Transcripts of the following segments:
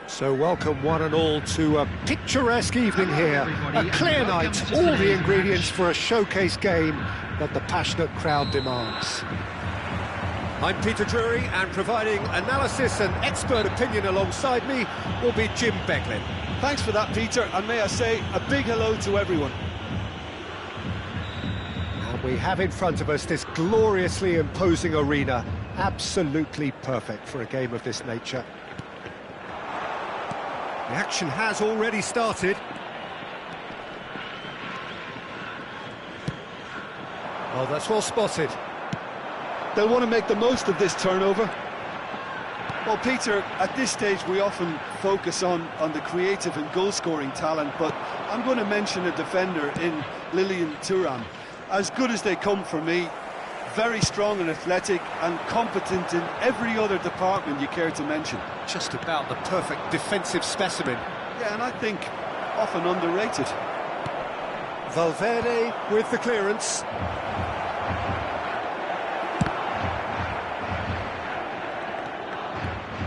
So welcome one and all to a picturesque evening here, a clear night, all the ingredients for a showcase game that the passionate crowd demands. I'm Peter Drury, and providing analysis and expert opinion alongside me will be Jim Becklin. Thanks for that, Peter, and may I say a big hello to everyone. And we have in front of us this gloriously imposing arena, absolutely perfect for a game of this nature. The action has already started. Oh, that's well spotted. They'll want to make the most of this turnover. Well, Peter, at this stage we often focus on the creative and goal-scoring talent, but I'm going to mention a defender in Lilian Thuram. As good as they come for me, very strong and athletic and competent in every other department you care to mention. Just about the perfect defensive specimen. Yeah, and I think often underrated. Valverde with the clearance.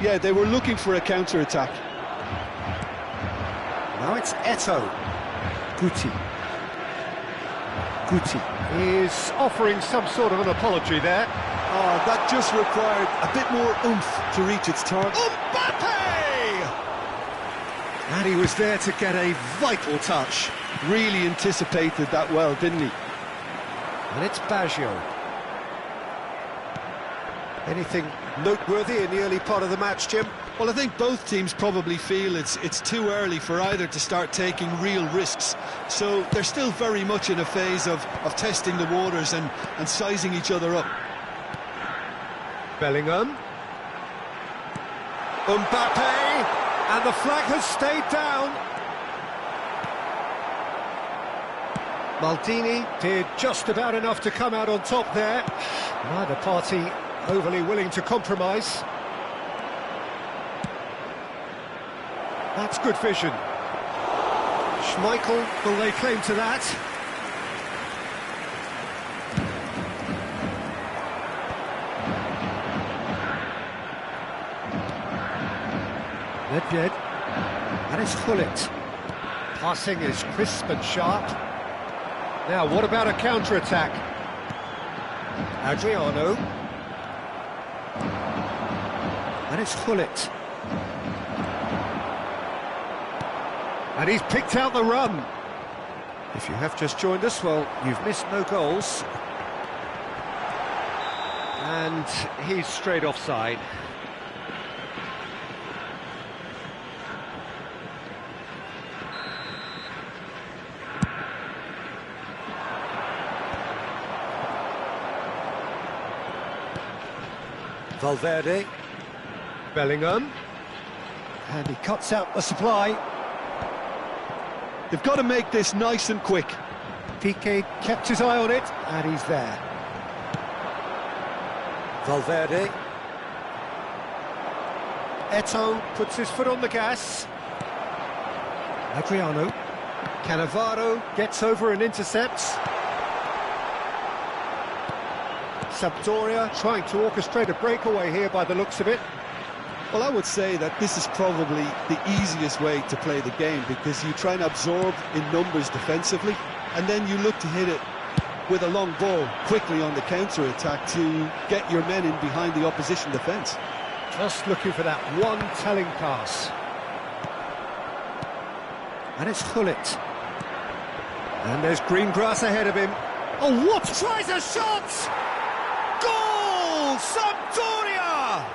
Yeah, they were looking for a counter-attack. Now it's Eto'o. Guti is offering some sort of an apology there. Oh, that just required a bit more oomph to reach its target. Mbappe! And he was there to get a vital touch. Really anticipated that well, didn't he? And it's Baggio. Anything noteworthy in the early part of the match, Jim? Well, I think both teams probably feel it's too early for either to start taking real risks. So they're still very much in a phase of testing the waters and sizing each other up. Bellingham. Mbappe! And the flag has stayed down. Maldini did just about enough to come out on top there. Neither party overly willing to compromise. That's good vision. Schmeichel will lay claim to that. Nedved. And it's Gullit. Passing is crisp and sharp. Now, what about a counter-attack? Adriano. And it's Gullit. And he's picked out the run. If you have just joined us, well, you've missed no goals. And he's straight offside. Valverde. Bellingham. And he cuts out the supply. They've got to make this nice and quick. Piqué kept his eye on it, and he's there. Valverde. Eto'o puts his foot on the gas. Adriano. Cannavaro gets over and intercepts. Sampdoria trying to orchestrate a breakaway here by the looks of it. Well, I would say that this is probably the easiest way to play the game, because you try and absorb in numbers defensively, and then you look to hit it with a long ball quickly on the counter-attack to get your men in behind the opposition defence. Just looking for that one telling pass. And it's Gullit. And there's green grass ahead of him. Oh, what? Tries a shot! Goal! Sampdoria!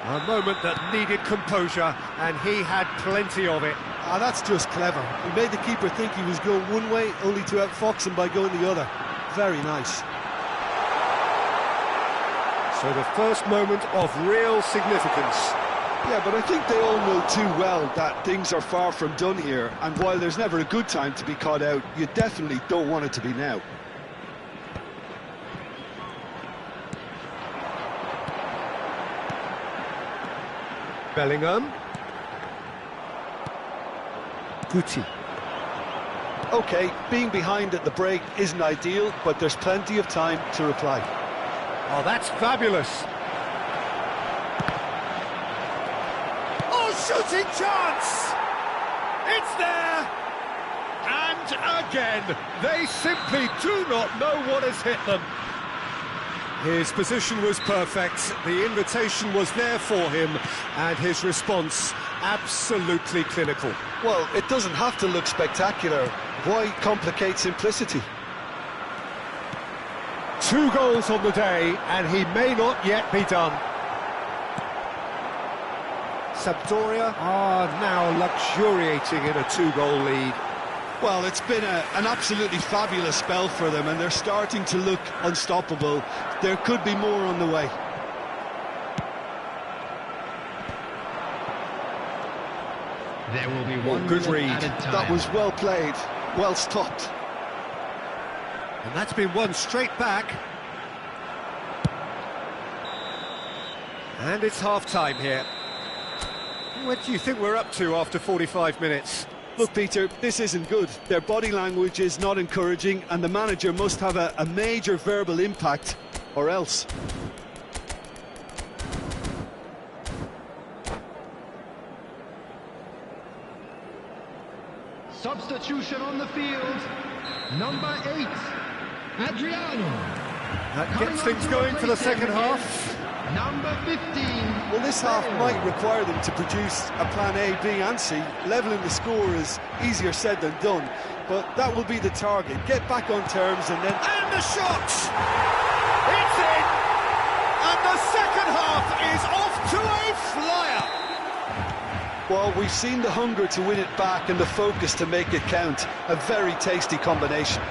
A moment that needed composure, and he had plenty of it. Ah, that's just clever. He made the keeper think he was going one way, only to outfox him by going the other. Very nice. So the first moment of real significance. Yeah, but I think they all know too well that things are far from done here, and while there's never a good time to be caught out, you definitely don't want it to be now. Bellingham. Guti. OK, being behind at the break isn't ideal, but there's plenty of time to reply. Oh, that's fabulous. Oh, shooting chance! It's there! And again, they simply do not know what has hit them. His position was perfect, the invitation was there for him, and his response absolutely clinical. Well, it doesn't have to look spectacular. Why complicate simplicity? 2 goals on the day, and he may not yet be done. Sampdoria are now luxuriating in a 2-goal lead. Well, it's been an absolutely fabulous spell for them, and they're starting to look unstoppable. There could be more on the way. There will be one good read. That was well played, well stopped. And that's been won straight back. And it's half-time here. What do you think we're up to after 45 minutes? Look, Peter, this isn't good. Their body language is not encouraging, and the manager must have a major verbal impact, or else. Substitution on the field. Number 8, Adriano. That gets things going for the second half. Number 15. Well, this half might require them to produce a plan A, B and C. Levelling the score is easier said than done, but that will be the target. Get back on terms and then... And the shot! It's in! And the second half is off to a flyer! Well, we've seen the hunger to win it back and the focus to make it count. A very tasty combination.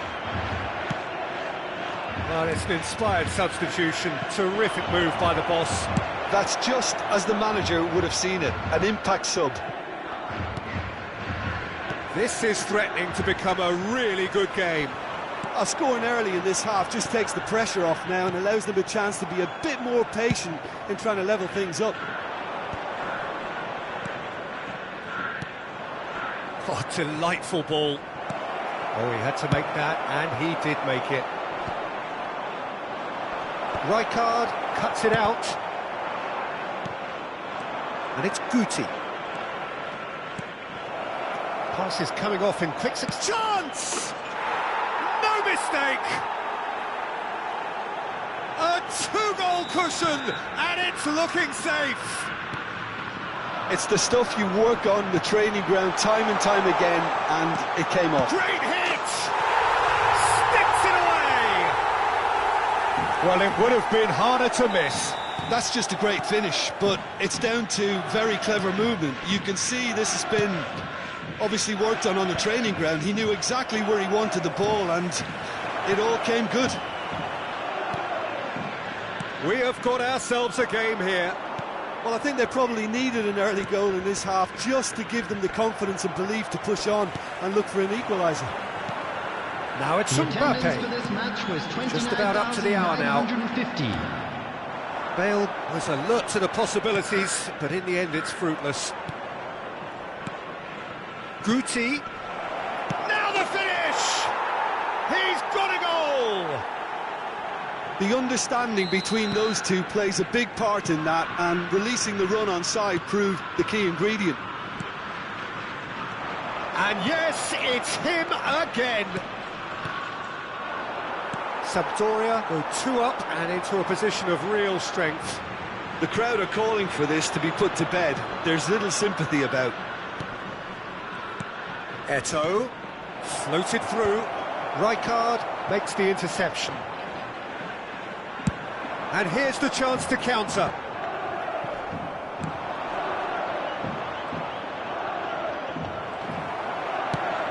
Well, it's an inspired substitution. Terrific move by the boss. That's just as the manager would have seen it. An impact sub. This is threatening to become a really good game. Scoring early in this half just takes the pressure off now and allows them a chance to be a bit more patient in trying to level things up. Oh, delightful ball. Oh, he had to make that, and he did make it. Rijkaard cuts it out. And it's Guti. Pass is coming off in quick succession. Chance! No mistake! A 2-goal cushion, and it's looking safe. It's the stuff you work on the training ground time and time again, and it came off. Great hit! Sticks it away! Well, it would have been harder to miss. That's just a great finish, but it's down to very clever movement. You can see this has been obviously worked on the training ground. He knew exactly where he wanted the ball, and it all came good. We have got ourselves a game here. Well, I think they probably needed an early goal in this half just to give them the confidence and belief to push on and look for an equaliser. Now it's Mbappe. Just about up to the hour now. Bale was alert to the possibilities, but in the end it's fruitless. Guti. Now the finish! He's got a goal! The understanding between those two plays a big part in that, and releasing the run on side proved the key ingredient. And yes, it's him again. Sampdoria go 2 up and into a position of real strength. The crowd are calling for this to be put to bed. There's little sympathy about. Eto'o, floated through. Rijkaard makes the interception. And here's the chance to counter.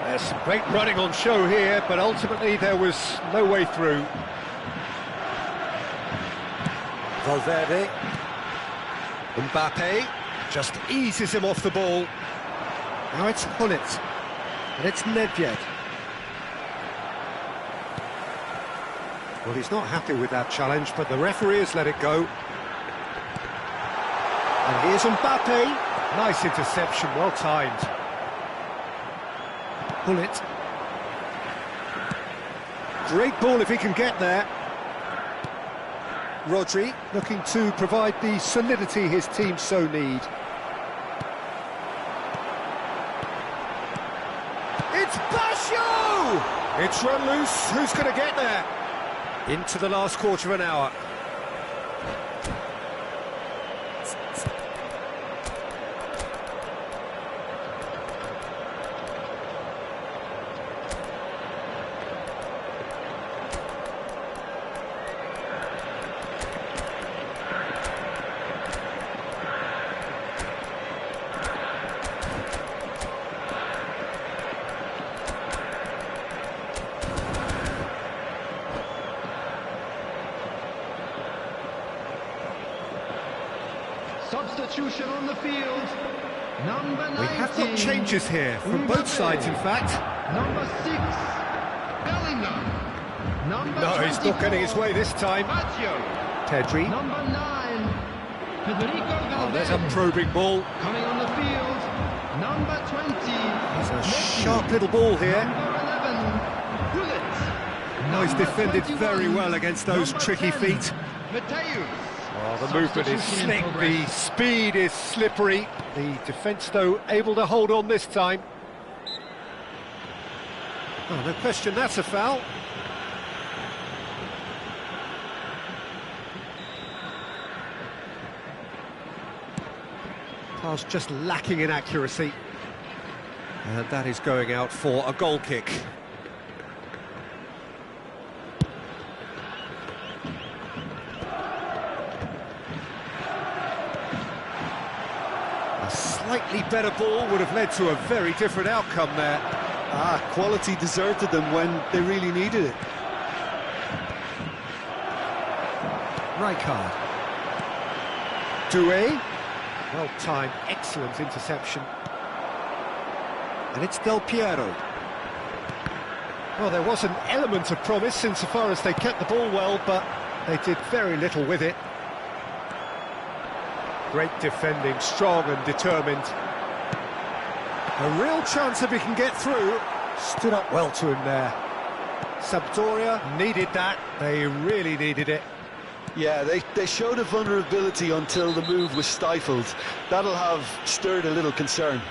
There's some great running on show here, but ultimately there was no way through. Valverde. Mbappe just eases him off the ball. Now it's Hullet. And it's Nedved. Well, he's not happy with that challenge, but the referee has let it go. And here's Mbappe. Nice interception, well timed. Bullet. Great ball if he can get there. Rodri looking to provide the solidity his team so need. It's Basho! It's run loose, who's going to get there? Into the last quarter of an hour. Substitution on the field. Number 19. We have got changes here from both sides, in fact. Number 6, Bellingham. Number No, he's not getting his way this time. Baggio. Pedri. Number 9, Federico Valverde. Oh, there's a probing ball. Coming on the field. Number 20. It's a Messi. sharp little ball here. Number 11, Bullet. No, he's Number defended 21, very well against those number tricky 10, feet. Mateus. Oh, the movement is Substitution in slick, the progress. speed is slippery. The defence, though, able to hold on this time. Oh, no question, that's a foul. Pass just lacking in accuracy. And that is going out for a goal kick. Slightly better ball would have led to a very different outcome there. Quality deserted them when they really needed it. Rijkaard. Doué. Well timed, excellent interception. And it's Del Piero. Well, there was an element of promise insofar as they kept the ball well, but they did very little with it. Great defending, strong and determined. A real chance if he can get through. Stood up well to him there. Sampdoria needed that. They really needed it. Yeah, they showed a vulnerability until the move was stifled. That'll have stirred a little concern.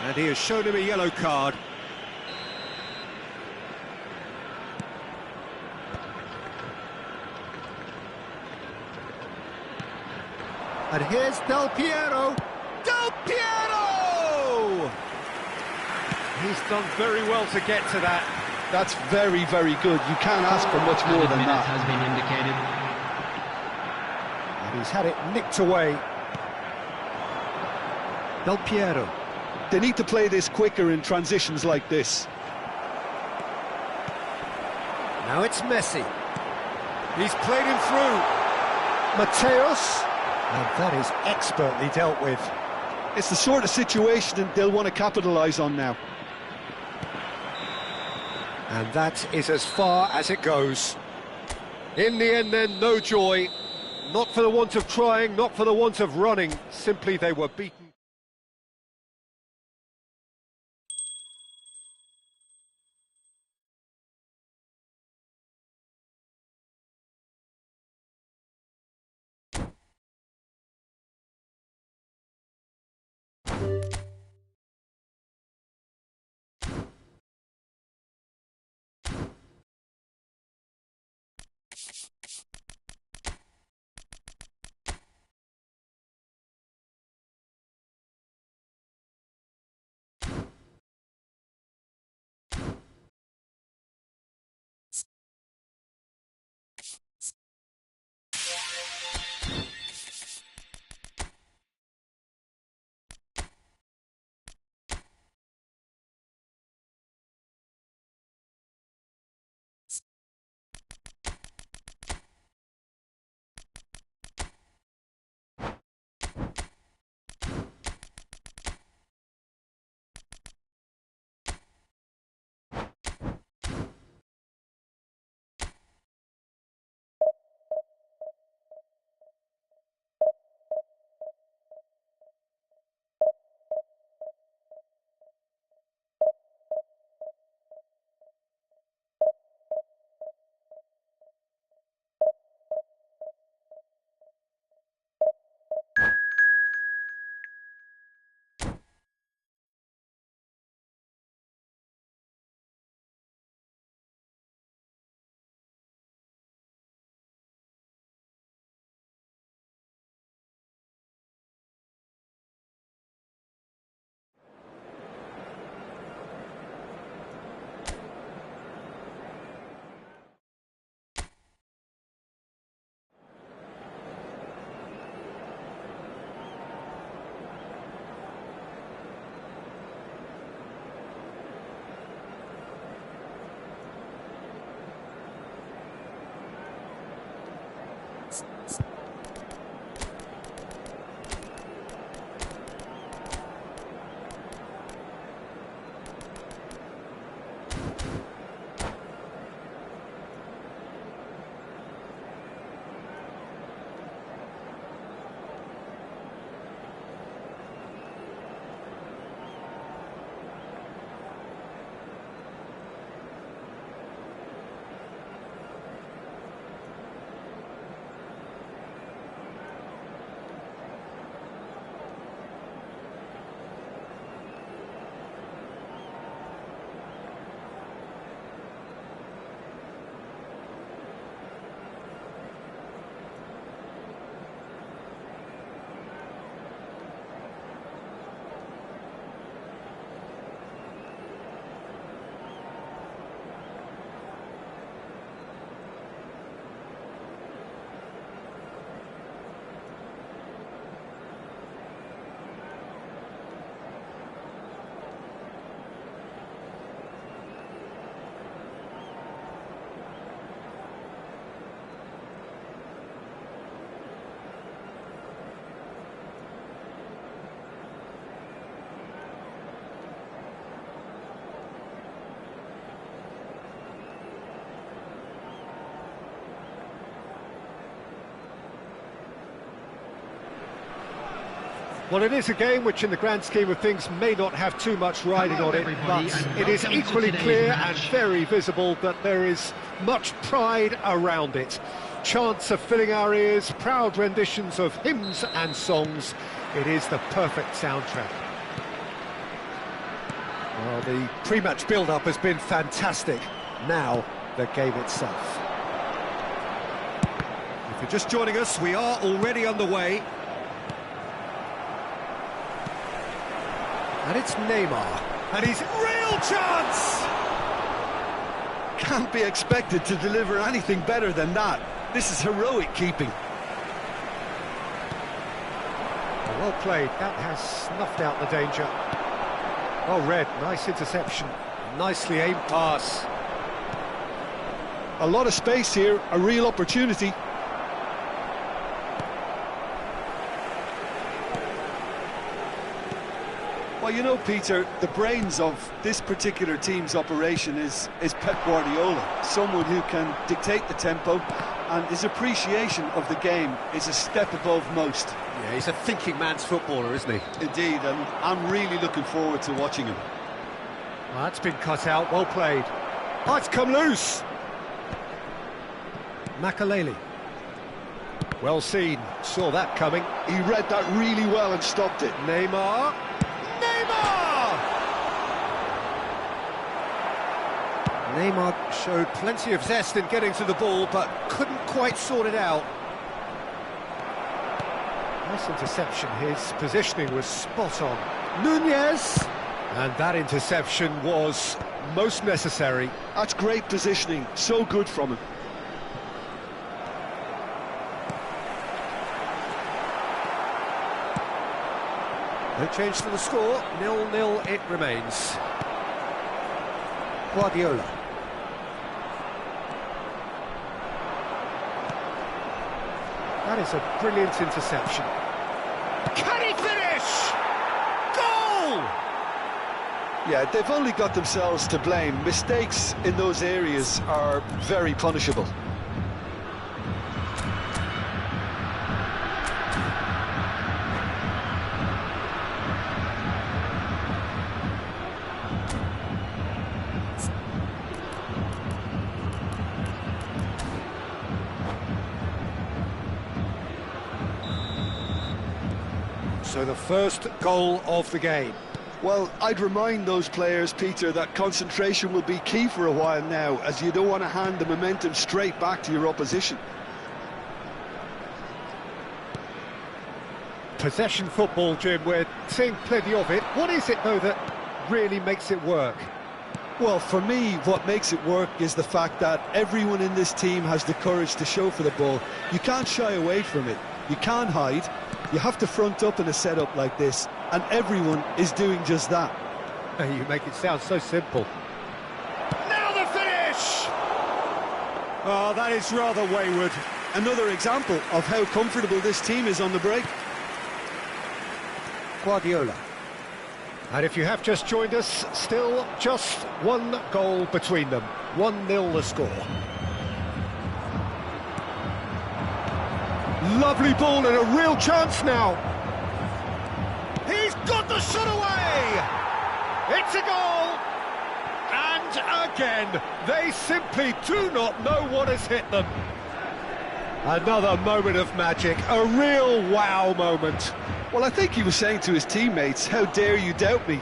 And he has shown him a yellow card. And here's Del Piero. Del Piero! He's done very well to get to that. That's very, very good. You can't ask for much more than that. Has been indicated. And he's had it nicked away. Del Piero. They need to play this quicker in transitions like this. Now it's Messi. He's played him through. Mateus. And that is expertly dealt with. It's the sort of situation that they'll want to capitalise on now. And that is as far as it goes. In the end then, no joy. Not for the want of trying, not for the want of running. Simply they were beaten. Well, it is a game which, in the grand scheme of things, may not have too much riding on it, but it is equally clear and very visible that there is much pride around it. Chants are filling our ears, proud renditions of hymns and songs. It is the perfect soundtrack. Well, the pre-match build-up has been fantastic. Now, the game itself. If you're just joining us, we are already underway. And it's Neymar, and he's real chance! Can't be expected to deliver anything better than that. This is heroic keeping. Well played, that has snuffed out the danger. Well read, nice interception, nicely aimed pass. A lot of space here, a real opportunity. Well, you know, Peter, the brains of this particular team's operation is Pep Guardiola, someone who can dictate the tempo, and his appreciation of the game is a step above most. Yeah, he's a thinking man's footballer, isn't he? Indeed, and I'm really looking forward to watching him. Well, that's been cut out, well played. Oh, it's come loose! Makaleli. Well seen, saw that coming. He read that really well and stopped it. Neymar. Neymar showed plenty of zest in getting to the ball, but couldn't quite sort it out. Nice interception, his positioning was spot on. Nunez! And that interception was most necessary. That's great positioning, so good from him. No change to the score, 0-0 it remains. Guardiola. That is a brilliant interception. Can he finish? Goal! Yeah, they've only got themselves to blame. Mistakes in those areas are very punishable. So the first goal of the game. Well, I'd remind those players, Peter, that concentration will be key for a while now, as you don't want to hand the momentum straight back to your opposition. Possession football, Jim, we're seeing plenty of it. What is it, though, that really makes it work? Well, for me, what makes it work is the fact that everyone in this team has the courage to show for the ball. You can't shy away from it. You can't hide. You have to front up in a setup like this, and everyone is doing just that. You make it sound so simple. Now the finish! Oh, that is rather wayward, another example of how comfortable this team is on the break. Guardiola. And if you have just joined us, still just one goal between them. 1-0 the score. Lovely ball and a real chance now. He's got the shot away! It's a goal! And again, they simply do not know what has hit them. Another moment of magic, a real wow moment. Well, I think he was saying to his teammates, how dare you doubt me?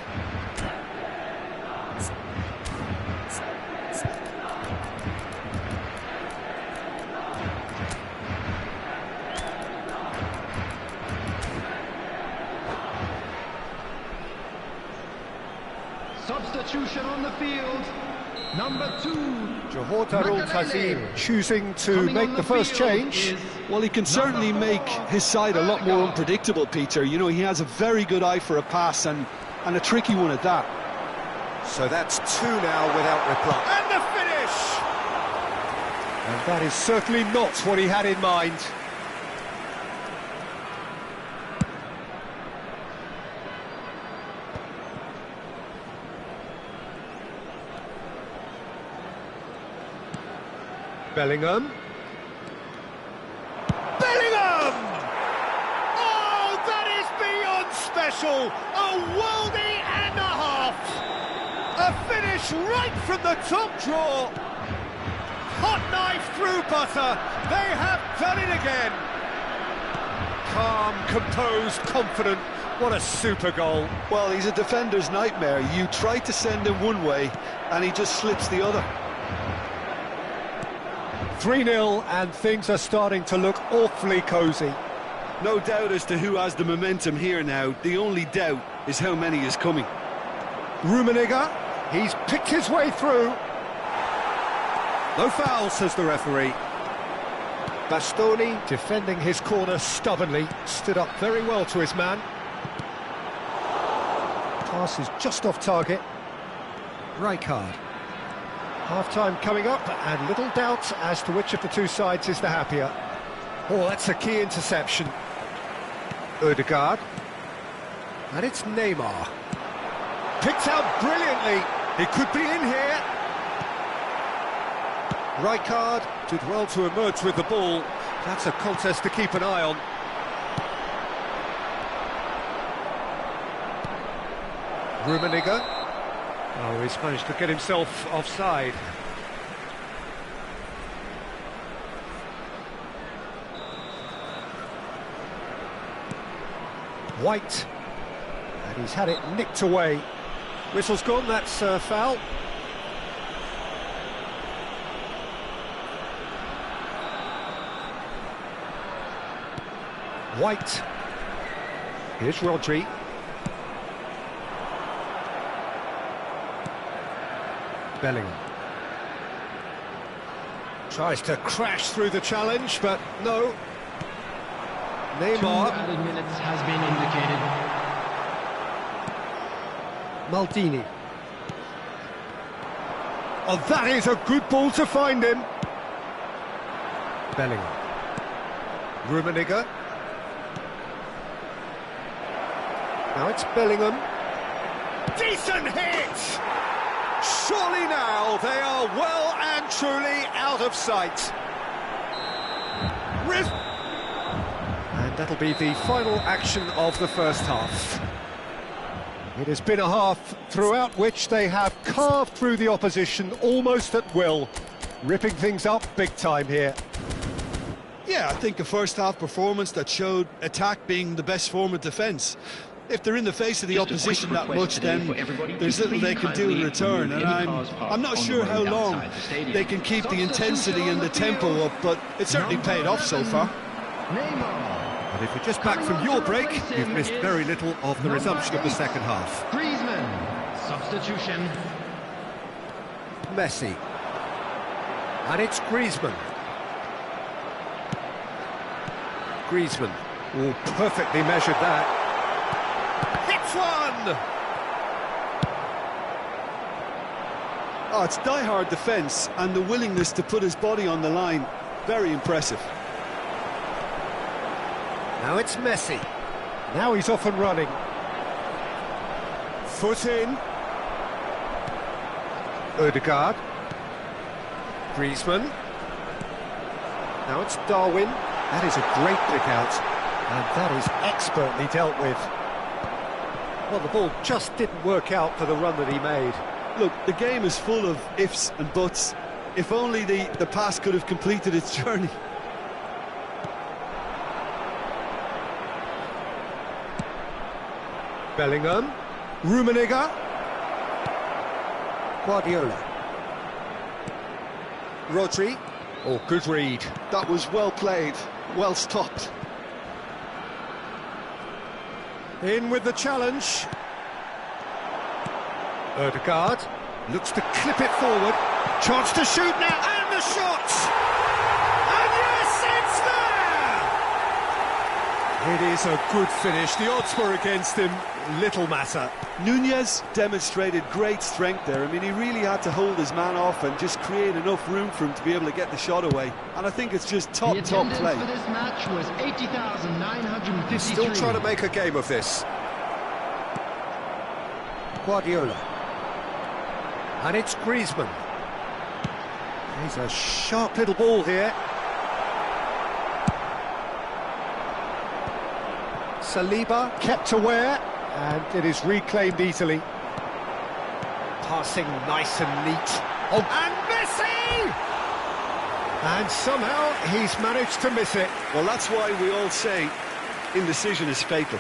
Substitution on the field. Number 2. Johor Darul Tazim choosing to make the first change. Well, he can certainly make his side a lot more unpredictable, Peter. You know, he has a very good eye for a pass and a tricky one at that. So that's 2 now without reply. And the finish! And that is certainly not what he had in mind. Bellingham. Bellingham! Oh, that is beyond special! A worldie and a half! A finish right from the top draw! Hot knife through butter! They have done it again! Calm, composed, confident. What a super goal. Well, he's a defender's nightmare. You try to send him one way, and he just slips the other. 3-0 and things are starting to look awfully cosy. No doubt as to who has the momentum here now. The only doubt is how many is coming. Rummenigge, he's picked his way through. No foul, says the referee. Bastoni defending his corner stubbornly, stood up very well to his man. Pass is just off target. Rijkaard. Half-time coming up, and little doubt as to which of the two sides is the happier. Oh, that's a key interception. Ødegaard. And it's Neymar. Picked out brilliantly. He could be in here. Rijkaard did well to emerge with the ball. That's a contest to keep an eye on. Rummenigge. Oh, he's managed to get himself offside. White. And he's had it nicked away. Whistle's gone, that's foul. White. Here's Rodri. Bellingham. Tries to crash through the challenge, but no. Neymar. 2 added minutes has been indicated. Maldini. Oh, that is a good ball to find him. Bellingham. Rummenigge. Now it's Bellingham. Decent hit! Surely now they are well and truly out of sight. And that'll be the final action of the first half. It has been a half throughout which they have carved through the opposition almost at will, ripping things up big time here. Yeah, I think a first-half performance that showed attack being the best form of defence. If they're in the face of the opposition that much, then there's little they can do in return, and I'm not sure how long they can keep the intensity and the tempo up, but it's certainly paid off so far. And if you're just back from your break, you've missed very little of the resumption of the second half. Griezmann, substitution. Messi. And it's Griezmann. Griezmann. Oh, perfectly measured that. Hits one! Oh, it's die-hard defence and the willingness to put his body on the line. Very impressive. Now it's Messi. Now he's off and running. Foot in. Odegaard. Griezmann. Now it's Darwin. That is a great pick out, and that is expertly dealt with. Well, the ball just didn't work out for the run that he made. Look, the game is full of ifs and buts. If only the pass could have completed its journey. Bellingham. Rummenigge. Guardiola. Rodri. Oh, good read. That was well played, well stopped. In with the challenge. Odegaard looks to clip it forward. Chance to shoot now, and the shot! And yes, it's there! It is a good finish. The odds were against him. Little matter. Nunez demonstrated great strength there. I mean, he really had to hold his man off and just create enough room for him to be able to get the shot away. And I think it's just top play. The attendance for this match was 80,953. Still trying to make a game of this. Guardiola. And it's Griezmann. He's a sharp little ball here. Saliba kept aware, and it is reclaimed easily. Passing nice and neat. Oh, and Messi! And somehow he's managed to miss it. Well, that's why we all say indecision is fatal.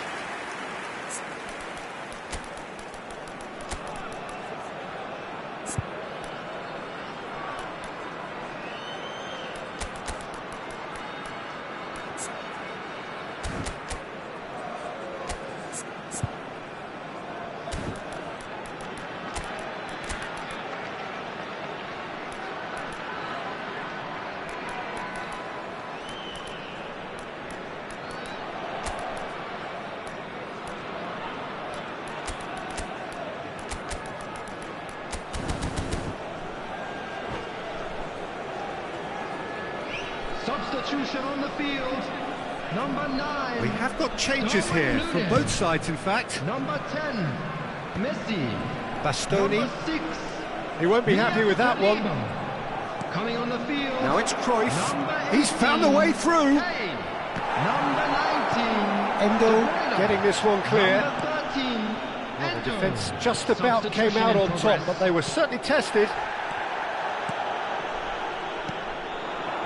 Substitution on the field. Number 9. We have got changes here from both sides, in fact. Number 10, Messi. Bastoni. Number 6. He won't be happy with that one. Coming on the field. Now it's Cruyff. Number He's found a 18, way through. Hey. Number 19. Endo getting this one clear. Number 13. Well, the Endo. defence just about came Substitution out in on top, progress. but they were certainly tested.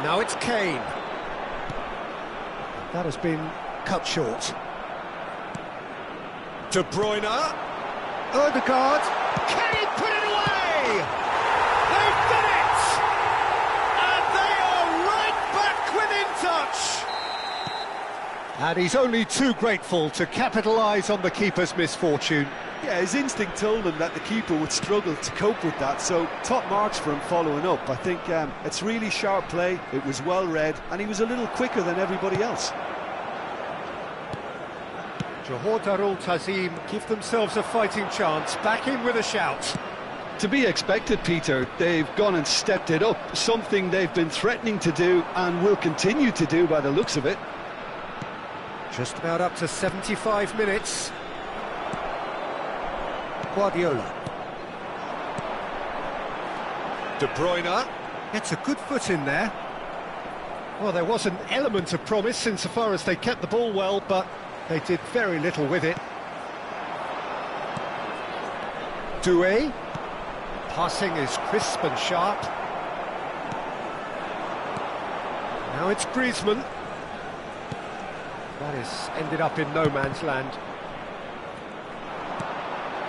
Now it's Kane. That has been cut short. De Bruyne. Odegaard. Can he put it away? They've done it! And they are right back within touch. And he's only too grateful to capitalise on the keeper's misfortune. Yeah, his instinct told him that the keeper would struggle to cope with that, so top marks for him following up. I think it's really sharp play, it was well read, and he was a little quicker than everybody else. Johor Darul Tazim give themselves a fighting chance, back in with a shout. To be expected, Peter, they've gone and stepped it up, something they've been threatening to do and will continue to do by the looks of it. Just about up to 75 minutes. Guardiola. De Bruyne gets a good foot in there. Well, there was an element of promise insofar as they kept the ball well, but they did very little with it. Doué. Passing is crisp and sharp. Now it's Griezmann. That has ended up in no man's land.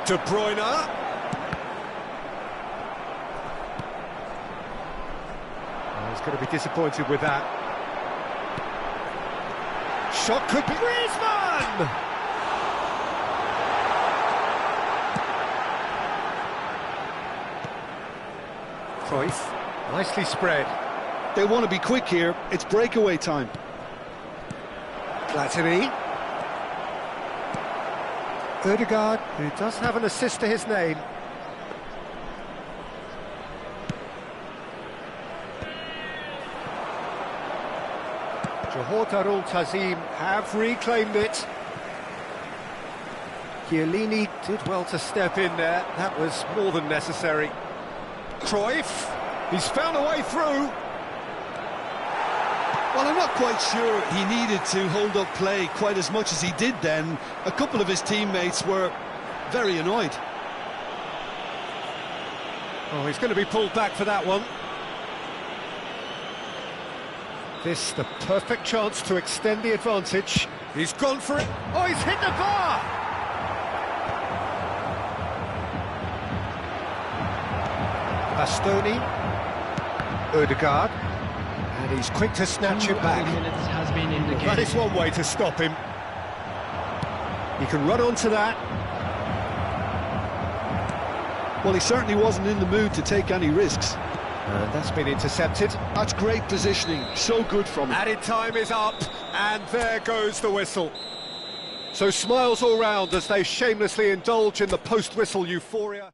De Bruyne. Oh, he's going to be disappointed with that. Shot could be Griezmann! Cruyff, nicely spread. They want to be quick here, it's breakaway time. Platini. Odegaard, who does have an assist to his name. Johor Darul Tazim have reclaimed it. Chiellini did well to step in there. That was more than necessary. Cruyff, he's found a way through. Well, I'm not quite sure he needed to hold up play quite as much as he did then. A couple of his teammates were very annoyed. Oh, he's going to be pulled back for that one. This the perfect chance to extend the advantage. He's gone for it. Oh, he's hit the bar! Bastoni, Ødegaard, and he's quick to snatch it back. Has been indicated. That is one way to stop him. He can run onto that. Well, he certainly wasn't in the mood to take any risks. And that's been intercepted. That's great positioning, so good from him. Added time is up, and there goes the whistle. So smiles all round as they shamelessly indulge in the post-whistle euphoria.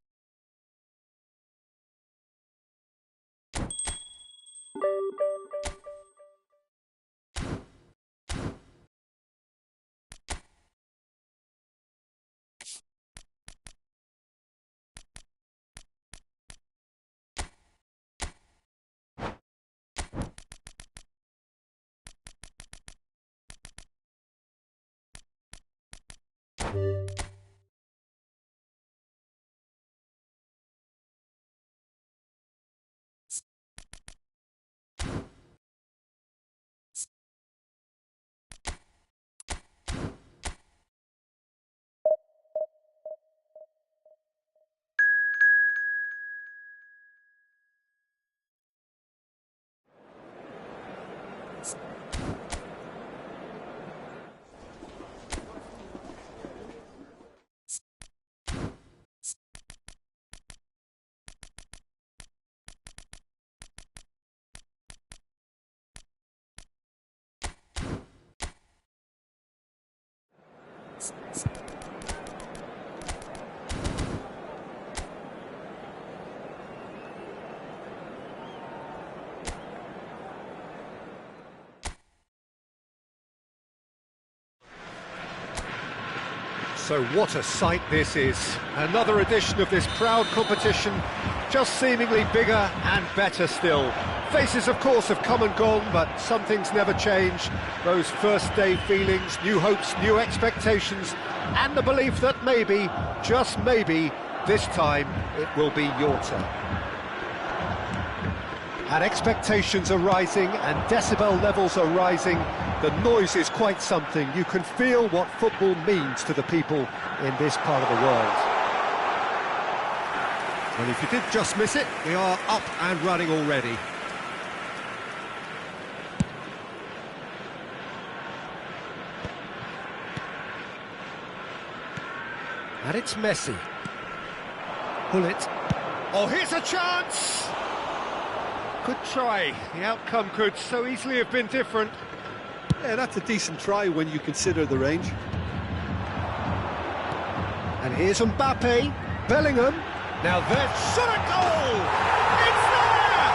So what a sight this is. Another edition of this proud competition, just seemingly bigger and better still. Faces, of course, have come and gone, but some things never change. Those first-day feelings, new hopes, new expectations, and the belief that maybe, just maybe, this time it will be your turn. And expectations are rising and decibel levels are rising. The noise is quite something. You can feel what football means to the people in this part of the world. And if you did just miss it, we are up and running already. And it's Messi. Pull it. Oh, here's a chance! Good try. The outcome could so easily have been different. Yeah, that's a decent try when you consider the range. And here's Mbappe, Bellingham. Now there's shot a goal! It's there!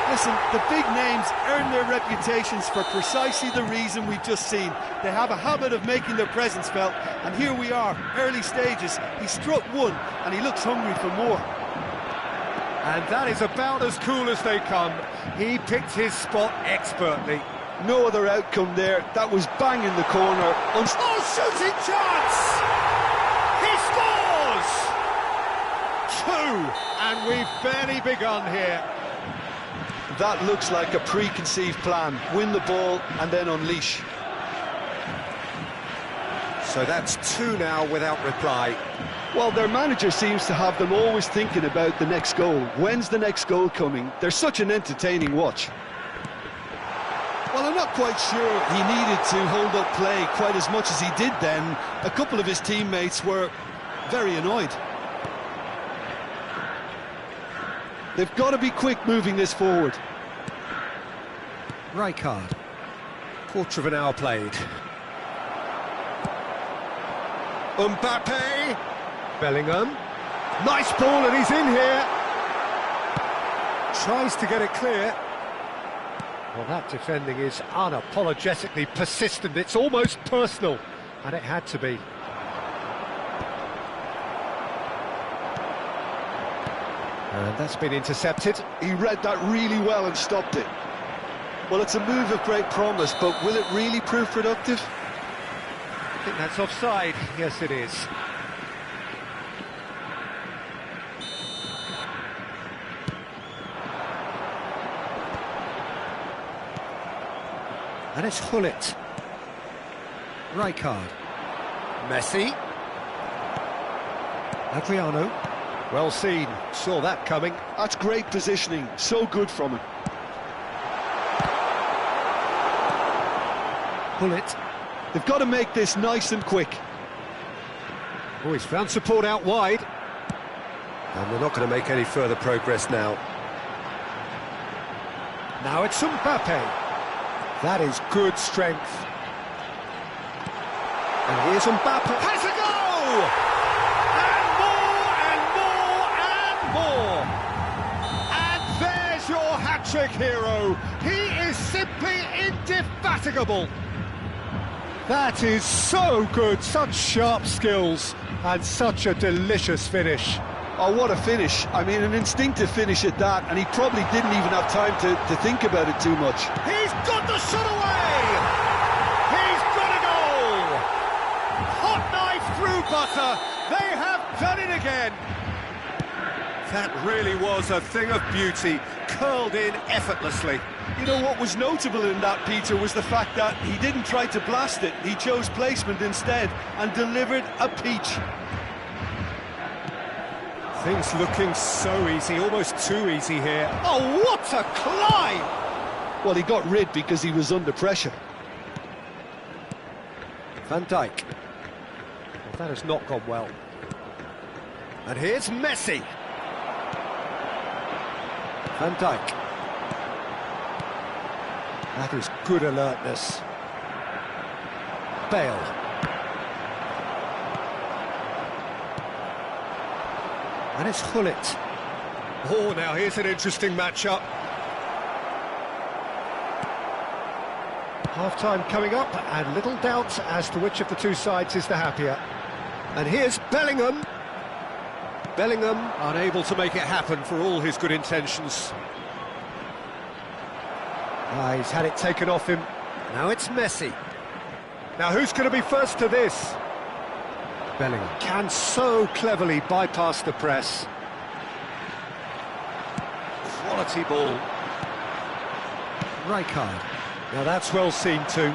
Listen, the big names earn their reputations for precisely the reason we've just seen. They have a habit of making their presence felt, and here we are, early stages. He struck one, and he looks hungry for more. And that is about as cool as they come. He picked his spot expertly. No other outcome there. That was bang in the corner. Oh, shooting chance! He scores! Two, and we've barely begun here. That looks like a preconceived plan. Win the ball and then unleash. So that's two now without reply. Well, their manager seems to have them always thinking about the next goal. When's the next goal coming? They're such an entertaining watch. Well, I'm not quite sure he needed to hold up play quite as much as he did then. A couple of his teammates were very annoyed. They've got to be quick moving this forward. Rijkaard. Quarter of an hour played. Mbappe. Bellingham. Nice ball and he's in here. Tries to get it clear. Well, that defending is unapologetically persistent. It's almost personal, and it had to be. And that's been intercepted. He read that really well and stopped it. Well, it's a move of great promise, but will it really prove productive? I think that's offside. Yes, it is. And it's Hullet. Rijkaard. Messi. Adriano. Well seen. Saw that coming. That's great positioning. So good from him. Hullet. They've got to make this nice and quick. Oh, he's found support out wide. And they're not going to make any further progress now. Now it's Mbappe. That is good strength. And here's Mbappe. Has a go! And there's your hat-trick hero. He is simply indefatigable. That is so good, such sharp skills, and such a delicious finish. Oh, what a finish. I mean, an instinctive finish at that, and he probably didn't even have time to think about it too much. He's got the shot away! He's got a goal! Hot knife through butter. They have done it again. That really was a thing of beauty, curled in effortlessly. You know what was notable in that, Peter, was the fact that he didn't try to blast it. He chose placement instead and delivered a peach. Things looking so easy, almost too easy here. Oh, what a climb! Well, he got rid because he was under pressure. Van Dijk. Well, that has not gone well. And here's Messi. Van Dijk. That is good alertness. Bale. And it's Hullet. Oh, now here's an interesting matchup. Half-time coming up, and little doubt as to which of the two sides is the happier. And here's Bellingham. Bellingham unable to make it happen for all his good intentions. He's had it taken off him. Now it's Messi. Now who's going to be first to this? Bellingham can so cleverly bypass the press. Quality ball. Rijkaard. Now that's well seen too.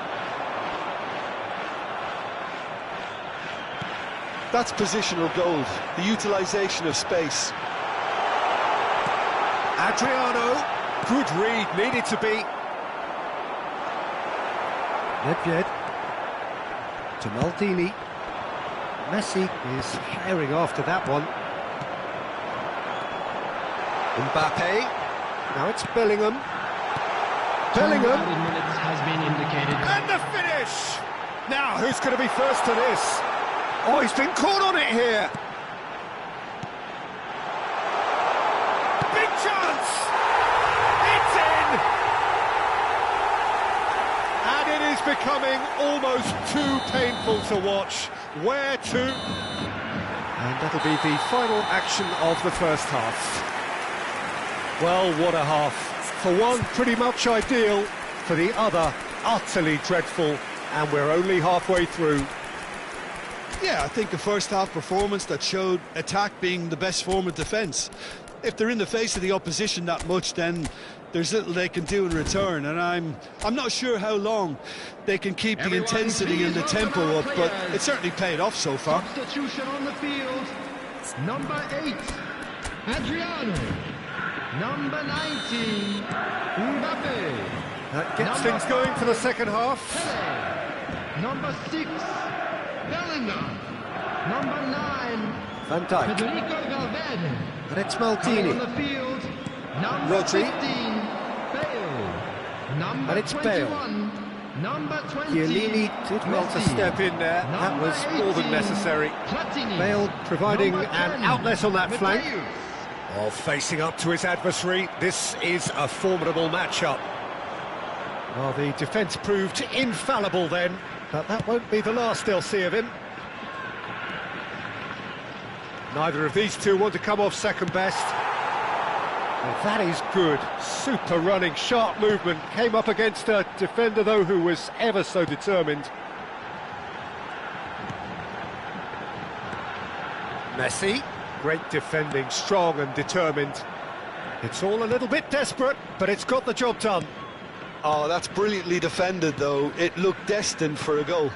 That's positional gold, the utilisation of space. Adriano. Good read, needed to be. Nedved. To Maldini. Messi is herring after that one. Mbappe. Now it's Bellingham. Bellingham. Has been indicated. And the finish! Now, who's going to be first to this? Oh, he's been caught on it here. Big chance! It's in! And it is becoming almost too painful to watch. Where to? And that'll be the final action of the first half. Well, what a half. For one, pretty much ideal. For the other, utterly dreadful. And we're only halfway through. Yeah, I think a first-half performance that showed attack being the best form of defence. If they're in the face of the opposition that much, then there's little they can do in return, and I'm not sure how long they can keep the intensity and the tempo up, but it certainly paid off so far. Substitution on the field. Number 8, Adriano. Number 19, Mbappe. That gets things going for the second half. Pele. Number 6, Bellingham. Number 9, Van Dijk. Federico Valverde. And it's On Maldini. the field, number Rodri. 15, Bale. Number And it's Bale. 21, number 20, Chiellini did well to Messi. step in there. That Number was more than 18, necessary. Platini. Bale providing Number an 10, outlet on that flank. Mateus. While facing up to his adversary, this is a formidable matchup. Well, the defence proved infallible then, but that won't be the last they'll see of him. Neither of these two want to come off second best. Well, that is good. Super running, sharp movement. Came up against a defender, though, who was ever so determined. Messi. Great defending, strong and determined. It's all a little bit desperate, but it's got the job done. Oh, that's brilliantly defended, though. It looked destined for a goal.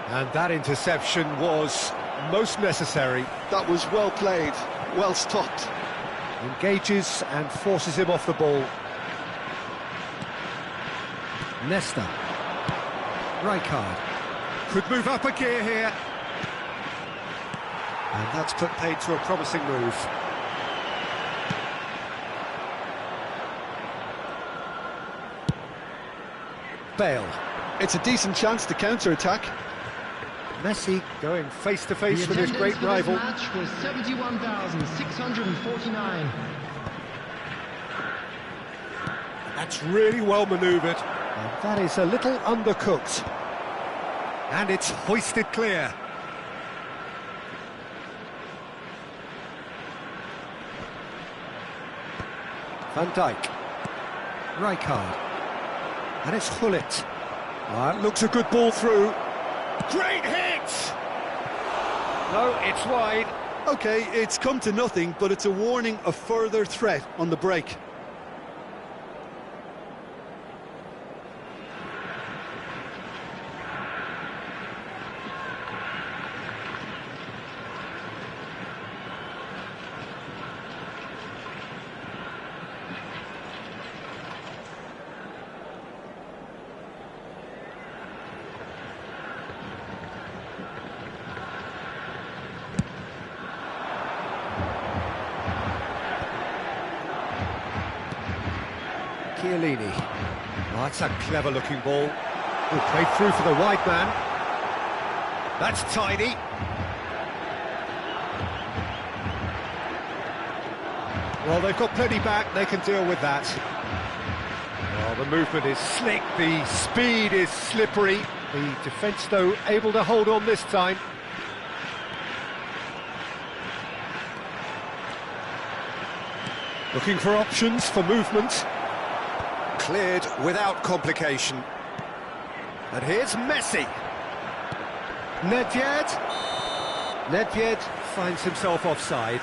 And that interception was most necessary. That was well played, well stopped. Engages and forces him off the ball. Nesta. Rijkaard. Could move up a gear here. And that's put paid to a promising move. Bale. It's a decent chance to counter-attack. Messi going face-to-face with his great rival. The match was 71,649. That's really well manoeuvred. And that is a little undercooked. And it's hoisted clear. Van Dijk. Rijkaard. And it's Gullit. That looks a good ball through. Great hit! No, it's wide. OK, it's come to nothing, but it's a warning of further threat on the break. Chiellini. Oh, that's a clever-looking ball. Good play through for the wide man. That's tidy. Well, they've got plenty back, they can deal with that. Well, the movement is slick, the speed is slippery. The defence, though, able to hold on this time. Looking for options for movement. Cleared without complication. And here's Messi. Nedved. Nedved finds himself offside.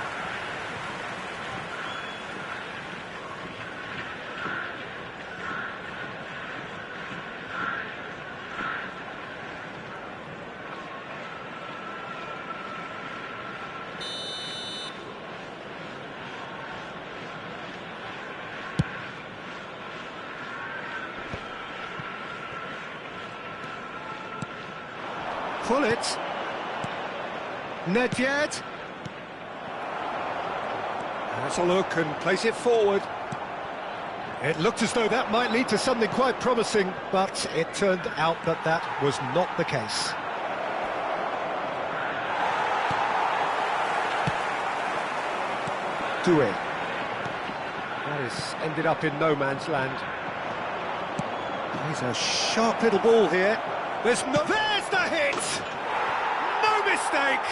Gullit. Nedved. Has a look and plays it forward. It looked as though that might lead to something quite promising, but it turned out that that was not the case. Doué. That is ended up in no man's land. He's a sharp little ball here. There's the hit! No mistake!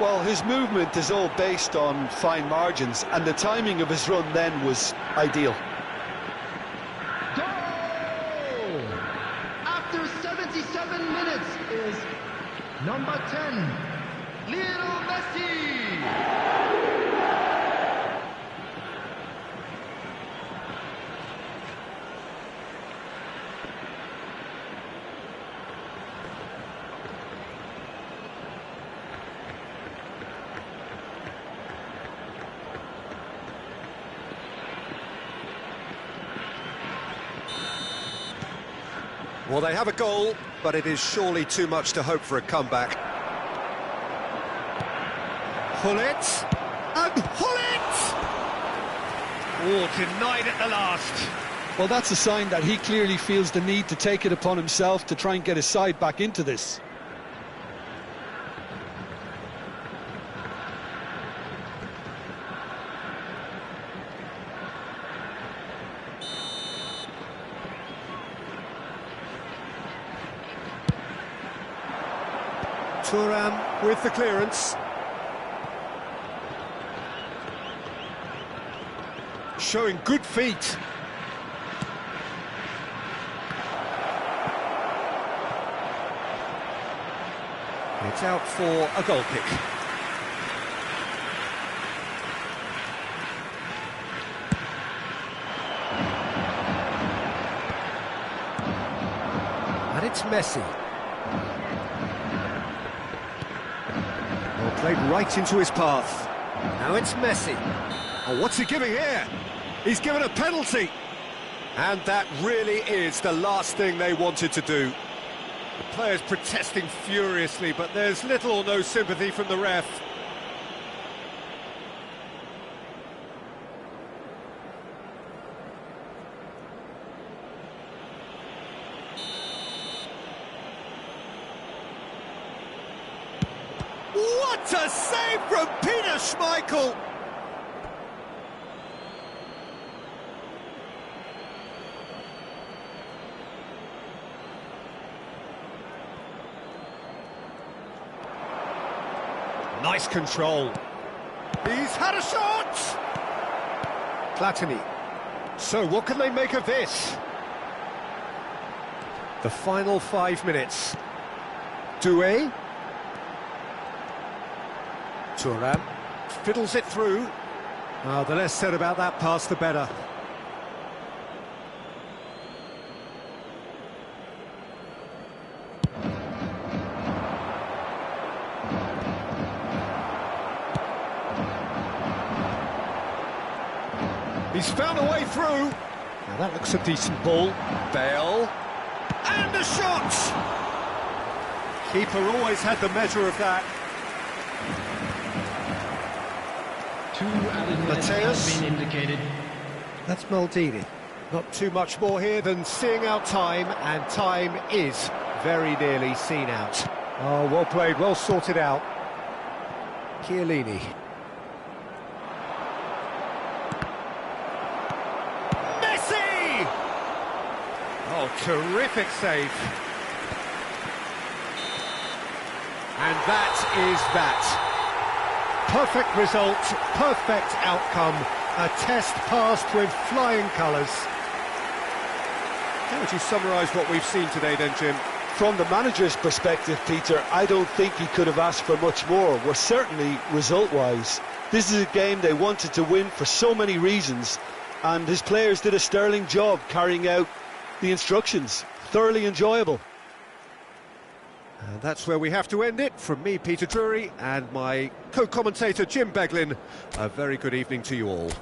Well, his movement is all based on fine margins, and the timing of his run then was ideal. Goal! After 77 minutes is number 10, Lionel Messi! Well, they have a goal, but it is surely too much to hope for a comeback. Gullit. And Gullit! Oh, denied at the last. Well, that's a sign that he clearly feels the need to take it upon himself to try and get his side back into this. Thuram with the clearance. Showing good feet. It's out for a goal kick. And it's Messi. Well, played right into his path. Now it's Messi. Oh, what's he giving here? He's given a penalty. And that really is the last thing they wanted to do. The players protesting furiously, but there's little or no sympathy from the ref. What a save from Peter Schmeichel! Nice control. He's had a shot! Platini. So what can they make of this? The final 5 minutes. Doué. Thuram fiddles it through. Oh, the less said about that pass, the better. He's found a way through. Now that looks a decent ball. Bale. And a shot! Keeper always had the measure of that. 2 added minutes Mateus. have been indicated. That's Maldini. Not too much more here than seeing out time, and time is very nearly seen out. Oh, well played, well sorted out. Chiellini. Messi! Oh, terrific save. And that is that. Perfect result, perfect outcome, a test passed with flying colours. How would you summarise what we've seen today then, Jim? From the manager's perspective, Peter, I don't think he could have asked for much more. Well, certainly result-wise. This is a game they wanted to win for so many reasons, and his players did a sterling job carrying out the instructions. Thoroughly enjoyable. And that's where we have to end it. From me, Peter Drury, and my co-commentator, Jim Beglin, a very good evening to you all.